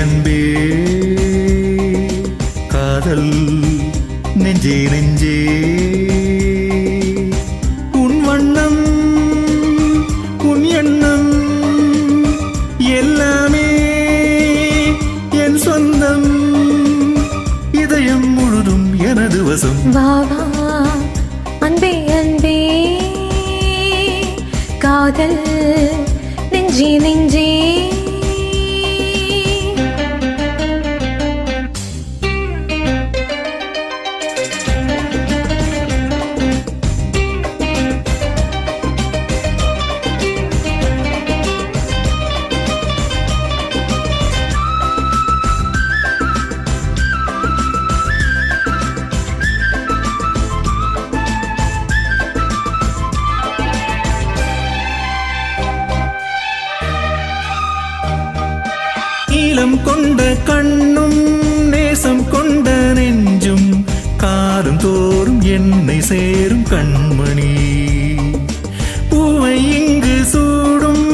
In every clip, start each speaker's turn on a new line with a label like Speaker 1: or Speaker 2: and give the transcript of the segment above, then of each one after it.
Speaker 1: அன்பே காதல் நெஞ்சே நெஞ்சே உன் வண்ணம் உன் எண்ணம் எல்லாமே என் சொந்தம் இதயம் முழுதும் எனது வசம்
Speaker 2: வா வா அன்பே அன்பே காதல் நெஞ்சே நெஞ்சே
Speaker 1: நீலம் கொண்ட கண்ணும் நேசம் கொண்ட நெஞ்சும் காலம் தோறும் என்னை சேரும் கண்மணி பூவை இங்கு சூடும்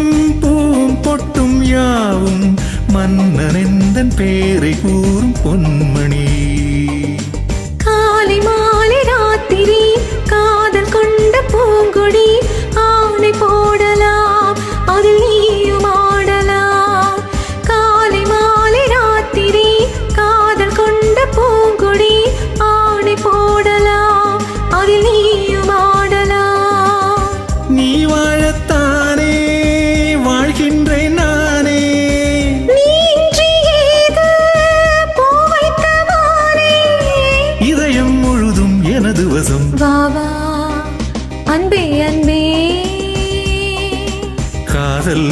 Speaker 1: பூவும் பொட்டும் யாவும் மன்னனெந்தன் பேரை கூறும் பொன்மணி
Speaker 2: காலை மாலை ராத்திரி காதல் கொண்ட பூங்கொடி ஆணை போடலாம் அதில் நீயும் ஆடலாம் காலை மாலை ராத்திரி காதல் கொண்ட பூங்கொடி ஆணை போடலாம் அதில் நீயும் ஆடலாம்
Speaker 1: நீ வாழத்தானே வாழ்கின்றேன் நானே
Speaker 2: நீ இன்றி ஏது பூ வைத்த வானே
Speaker 1: இதயம் முழுதும் எனது வசம்
Speaker 2: வா வா அன்பே அன்பே
Speaker 1: காதல்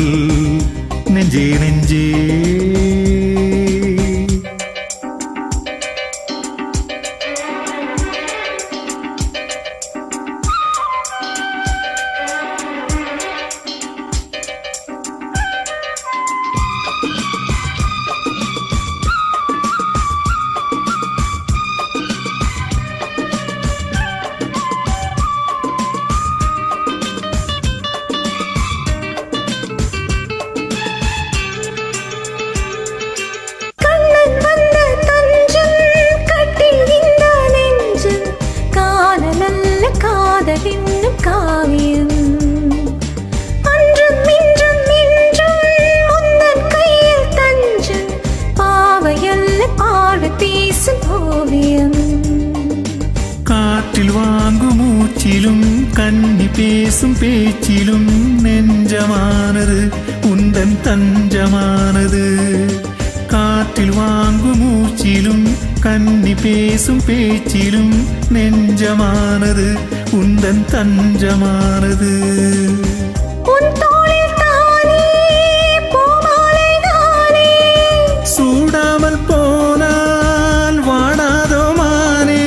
Speaker 1: நெஞ்சே நெஞ்சே
Speaker 2: கண்ணன் வந்த தஞ்சம் கட்டில் இந்த நெஞ்சம் காணலல்ல காதல் என்னும் காவியம் அன்றும் இன்றும் இன்றும் உந்தன் கையில் தஞ்சம் பாவையல்ல பார்வை பேசும் ஓவியம்
Speaker 1: காற்றில் வாங்கும் மூச்சிலும் கண்ணி பேசும் பேச்சிலும் நெஞ்சமானது உந்தன் தஞ்சமானது காற்றில் வாங்கும் மூச்சிலும் கண்ணி பேசும் பேச்சிலும் நெஞ்சமானது உந்தன் தஞ்சமானது
Speaker 2: உன் தோளில் தானே பூமாலை நானே
Speaker 1: சூடாமல் போனால் வாடாதோ மானே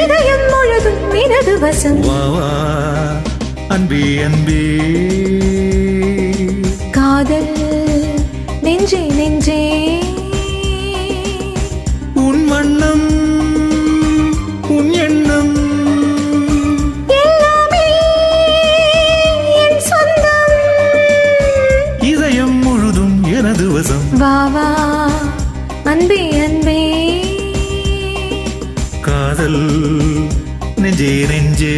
Speaker 2: இதயம் முழுதும் எனது வசம்
Speaker 1: வா வா அன்பே அன்பே
Speaker 2: காதல் நெஞ்சே நெஞ்சே
Speaker 1: உன் வண்ணம் உன் எண்ணம்
Speaker 2: எல்லாமே என் சொந்தம்
Speaker 1: இதயம் முழுதும் எனது வசம்
Speaker 2: வா வா அன்பே அன்பே
Speaker 1: காதல் நெஞ்சே நெஞ்சே